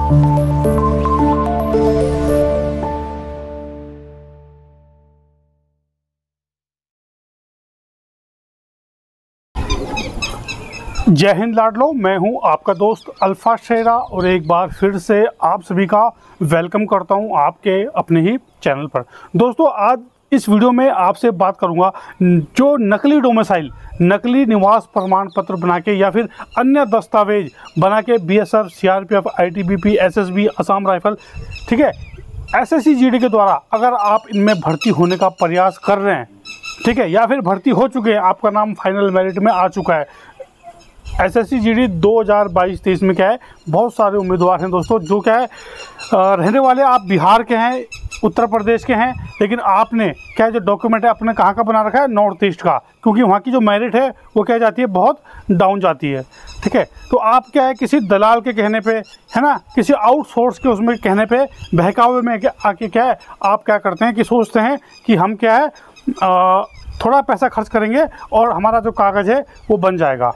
जय हिंद लाडलो, मैं हूं आपका दोस्त अल्फा शेरा और एक बार फिर से आप सभी का वेलकम करता हूं आपके अपने ही चैनल पर। दोस्तों, आज इस वीडियो में आपसे बात करूंगा जो नकली डोमिसाइल, नकली निवास प्रमाण पत्र बना के या फिर अन्य दस्तावेज बना के BSF, CRPF, ITBP, SSB, Assam rifle, ठीक है, एसएससी जीडी के द्वारा अगर आप इनमें भर्ती होने का प्रयास कर रहे हैं, ठीक है, या फिर भर्ती हो चुके हैं, आपका नाम फाइनल मेरिट में आ चुका है। एसएससी जीडी 2022-23 में क्या है, बहुत सारे उम्मीदवार हैं दोस्तों, जो क्या है रहने वाले आप बिहार के हैं, उत्तर प्रदेश के हैं, लेकिन आपने क्या जो डॉक्यूमेंट है अपने कहाँ का बना रखा है, नॉर्थ ईस्ट का, क्योंकि वहाँ की जो मेरिट है वो क्या जाती है, बहुत डाउन जाती है। ठीक है, तो आप क्या है किसी दलाल के कहने पे, है ना, किसी आउटसोर्स के उसमें कहने पे, बहकावे में आके क्या है आप क्या करते हैं कि सोचते हैं कि हम क्या है थोड़ा पैसा खर्च करेंगे और हमारा जो कागज़ है वो बन जाएगा।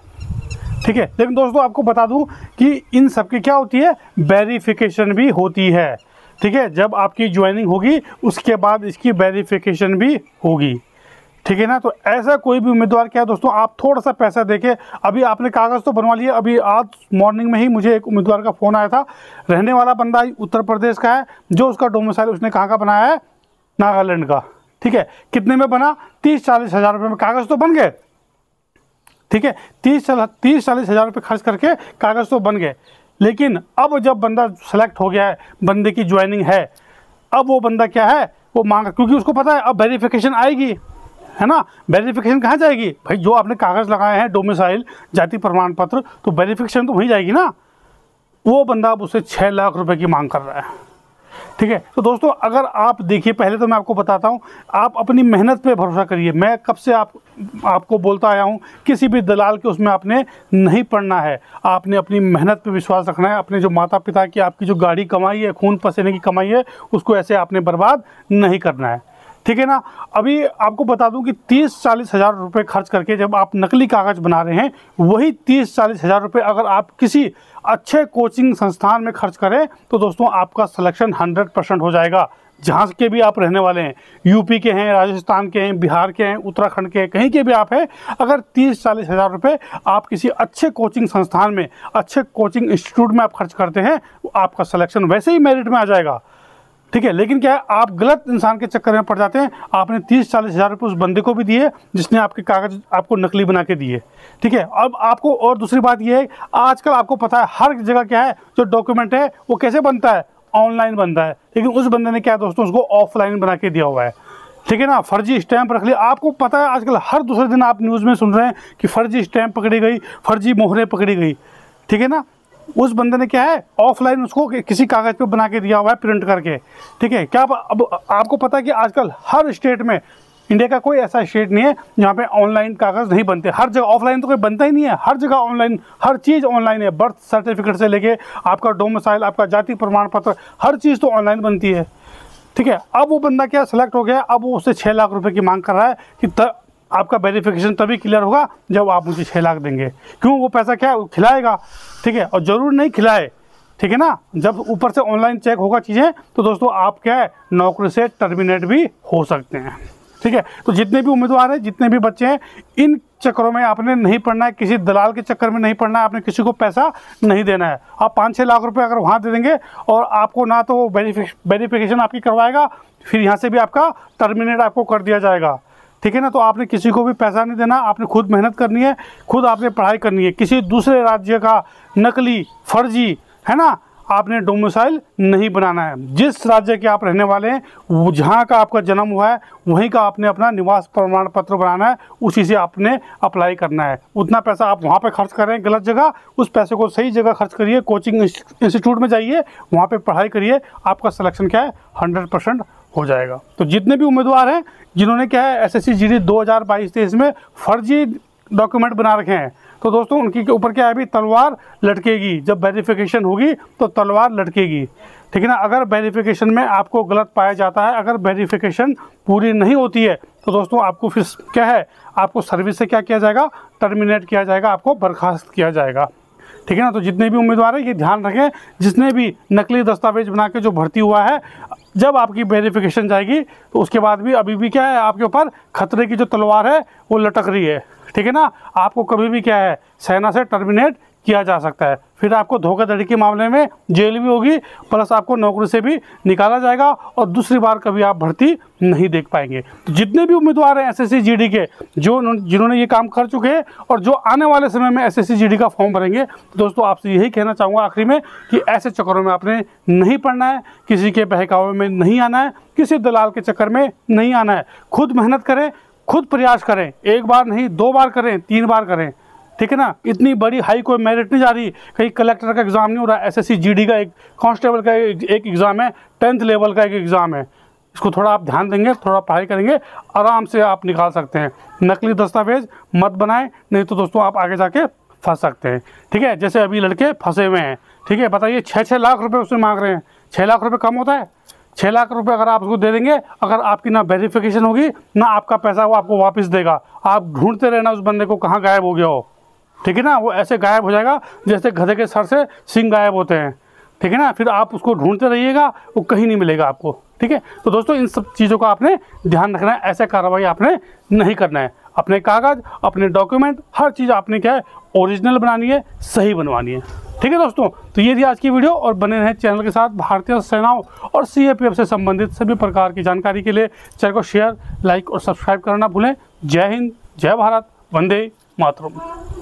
ठीक है, लेकिन दोस्तों आपको बता दूं कि इन सब की क्या होती है, वेरिफिकेशन भी होती है। ठीक है, जब आपकी ज्वाइनिंग होगी उसके बाद इसकी वेरिफिकेशन भी होगी। ठीक है ना, तो ऐसा कोई भी उम्मीदवार क्या है दोस्तों, आप थोड़ा सा पैसा देके, अभी आपने कागज़ तो बनवा लिया, अभी आज मॉर्निंग में ही मुझे एक उम्मीदवार का फ़ोन आया था, रहने वाला बंदा उत्तर प्रदेश का है, जो उसका डोमिसाइल उसने कहाँ का बनाया है, नागालैंड का। ठीक है, कितने में बना, 30-40 हज़ार रुपये में कागज़ तो बन गए। ठीक है, 30-40 हज़ार रुपये खर्च करके कागज़ तो बन गए, लेकिन अब जब बंदा सेलेक्ट हो गया है, बंदे की ज्वाइनिंग है, अब वो बंदा क्या है वो मांग, क्योंकि उसको पता है अब वेरिफिकेशन आएगी, है ना। वेरिफिकेशन कहाँ जाएगी भाई, जो आपने कागज़ लगाए हैं डोमिसाइल, जाति प्रमाण पत्र, तो वेरिफिकेशन तो वहीं जाएगी ना। वो बंदा अब उससे 6 लाख रुपये की मांग कर रहा है। ठीक है, तो दोस्तों अगर आप देखिए, पहले तो मैं आपको बताता हूँ, आप अपनी मेहनत पे भरोसा करिए। मैं कब से आपको बोलता आया हूँ, किसी भी दलाल के उसमें आपने नहीं पड़ना है, आपने अपनी मेहनत पे विश्वास रखना है। अपने जो माता पिता की आपकी जो गाड़ी कमाई है, खून पसीने की कमाई है, उसको ऐसे आपने बर्बाद नहीं करना है। ठीक है ना। अभी आपको बता दूं कि 30-40 हज़ार रुपये खर्च करके जब आप नकली कागज़ बना रहे हैं, वही 30-40 हज़ार रुपये अगर आप किसी अच्छे कोचिंग संस्थान में खर्च करें तो दोस्तों आपका सिलेक्शन 100% हो जाएगा। जहाँ के भी आप रहने वाले हैं, यूपी के हैं, राजस्थान के हैं, बिहार के हैं, उत्तराखंड के हैं, कहीं के भी आप हैं, अगर 30-40 हज़ार रुपये आप किसी अच्छे कोचिंग संस्थान में, अच्छे कोचिंग इंस्टीट्यूट में आप खर्च करते हैं, आपका सिलेक्शन वैसे ही मेरिट में आ जाएगा। ठीक है, लेकिन क्या है, आप गलत इंसान के चक्कर में पड़ जाते हैं। आपने 30-40 हज़ार रुपये उस बंदे को भी दिए जिसने आपके कागज़ आपको नकली बना के दिए। ठीक है, अब आपको और दूसरी बात यह है, आजकल आपको पता है हर जगह क्या है, जो डॉक्यूमेंट है वो कैसे बनता है, ऑनलाइन बनता है, लेकिन उस बंदे ने क्या दोस्तों उसको ऑफलाइन बना के दिया हुआ है। ठीक है ना, फर्जी स्टैंप रख लिया। आपको पता है आजकल हर दूसरे दिन आप न्यूज़ में सुन रहे हैं कि फर्जी स्टैंप पकड़ी गई, फर्जी मोहरें पकड़ी गई। ठीक है ना, उस बंदे ने क्या है ऑफलाइन उसको किसी कागज़ पे बना के दिया हुआ है, प्रिंट करके। ठीक है, क्या अब आपको पता है कि आजकल हर स्टेट में, इंडिया का कोई ऐसा स्टेट नहीं है जहाँ पे ऑनलाइन कागज़ नहीं बनते। हर जगह ऑफलाइन तो कोई बनता ही नहीं है, हर जगह ऑनलाइन, हर चीज़ ऑनलाइन है। बर्थ सर्टिफिकेट से लेके आपका डोमिसाइल, आपका जाति प्रमाण पत्र, हर चीज़ तो ऑनलाइन बनती है। ठीक है, अब वो बंदा क्या सेलेक्ट हो गया, अब वो उससे 6 लाख रुपये की मांग कर रहा है कि आपका वेरिफिकेशन तभी क्लियर होगा जब आप मुझे 6 लाख देंगे। क्यों, वो पैसा क्या है खिलाएगा। ठीक है, और ज़रूर नहीं खिलाए। ठीक है ना, जब ऊपर से ऑनलाइन चेक होगा चीज़ें, तो दोस्तों आप क्या है नौकरी से टर्मिनेट भी हो सकते हैं। ठीक है, तो जितने भी उम्मीदवार हैं, जितने भी बच्चे हैं, इन चक्करों में आपने नहीं पड़ना है, किसी दलाल के चक्कर में नहीं पड़ना है, आपने किसी को पैसा नहीं देना है। आप 5-6 लाख रुपए अगर वहाँ दे देंगे और आपको ना तो वेरिफिकेशन आपकी करवाएगा, फिर यहाँ से भी आपका टर्मिनेट आपको कर दिया जाएगा। ठीक है ना, तो आपने किसी को भी पैसा नहीं देना, आपने खुद मेहनत करनी है, खुद आपने पढ़ाई करनी है। किसी दूसरे राज्य का नकली, फर्जी, है ना, आपने डोमिसाइल नहीं बनाना है। जिस राज्य के आप रहने वाले हैं, जहाँ का आपका जन्म हुआ है, वहीं का आपने अपना निवास प्रमाण पत्र बनाना है, उसी से आपने अप्लाई करना है। उतना पैसा आप वहाँ पे खर्च कर रहे हैं गलत जगह, उस पैसे को सही जगह खर्च करिए, कोचिंग इंस्टीट्यूट में जाइए, वहाँ पे पढ़ाई करिए, आपका सिलेक्शन क्या है 100% हो जाएगा। तो जितने भी उम्मीदवार हैं जिन्होंने क्या है एसएससी जीडी 2022-23 में फर्जी डॉक्यूमेंट बना रखे हैं, तो दोस्तों उनके ऊपर क्या है अभी तलवार लटकेगी। जब वेरिफिकेशन होगी तो तलवार लटकेगी। ठीक है ना, अगर वेरिफिकेशन में आपको गलत पाया जाता है, अगर वेरिफिकेशन पूरी नहीं होती है, तो दोस्तों आपको फिर क्या है, आपको सर्विस से क्या किया जाएगा, टर्मिनेट किया जाएगा, आपको बर्खास्त किया जाएगा। ठीक है ना। तो जितने भी उम्मीदवार हैं ये ध्यान रखें, जिसने भी नकली दस्तावेज बना के जो भर्ती हुआ है, जब आपकी वेरिफिकेशन जाएगी तो उसके बाद भी अभी भी क्या है, आपके ऊपर खतरे की जो तलवार है वो लटक रही है, ठीक है ना। आपको कभी भी क्या है, सेना से टर्मिनेट किया जा सकता है, फिर आपको धोखाधड़ी के मामले में जेल भी होगी, प्लस आपको नौकरी से भी निकाला जाएगा और दूसरी बार कभी आप भर्ती नहीं देख पाएंगे। तो जितने भी उम्मीदवार हैं एसएससी जीडी के, जिन्होंने ये काम कर चुके हैं और जो आने वाले समय में एसएससी जीडी का फॉर्म भरेंगे, तो दोस्तों आपसे यही कहना चाहूँगा आखिरी में कि ऐसे चक्करों में आपने नहीं पड़ना है, किसी के बहकावे में नहीं आना है, किसी दलाल के चक्कर में नहीं आना है। खुद मेहनत करें, खुद प्रयास करें, एक बार नहीं 2 बार करें, 3 बार करें, ठीक है ना। इतनी बड़ी हाई कोई मेरिट नहीं जा रही, कहीं कलेक्टर का एग्ज़ाम नहीं हो रहा, एसएससी जीडी का एक कांस्टेबल का एक एग्ज़ाम है, 10th लेवल का एक एग्ज़ाम है। इसको थोड़ा आप ध्यान देंगे, थोड़ा पढ़ाई करेंगे, आराम से आप निकाल सकते हैं। नकली दस्तावेज मत बनाएं, नहीं तो दोस्तों आप आगे जाके फंस सकते हैं, ठीक है। जैसे अभी लड़के फंसे हुए हैं, ठीक है, बताइए 6-6 लाख रुपये उसमें मांग रहे हैं। 6 लाख रुपये कम होता है? 6 लाख रुपये अगर आप उसको दे देंगे, अगर आपकी ना वेरिफिकेशन होगी ना आपका पैसा वो आपको वापस देगा, आप ढूंढते रहना उस बंदे को कहाँ गायब हो गया हो, ठीक है ना। वो ऐसे गायब हो जाएगा जैसे गधे के सर से सींग गायब होते हैं, ठीक है ना। फिर आप उसको ढूंढते रहिएगा, वो कहीं नहीं मिलेगा आपको, ठीक है। तो दोस्तों इन सब चीज़ों का आपने ध्यान रखना है, ऐसे कार्रवाई आपने नहीं करना है। अपने कागज़, अपने डॉक्यूमेंट, हर चीज़ आपने क्या है ओरिजिनल बनानी है, सही बनवानी है, ठीक है दोस्तों। तो ये थी आज की वीडियो और बने रहें चैनल के साथ। भारतीय सेनाओं और सीएपीएफ से संबंधित सभी प्रकार की जानकारी के लिए चैनल को शेयर, लाइक और सब्सक्राइब करना भूलें। जय हिंद, जय भारत, वंदे मातरम।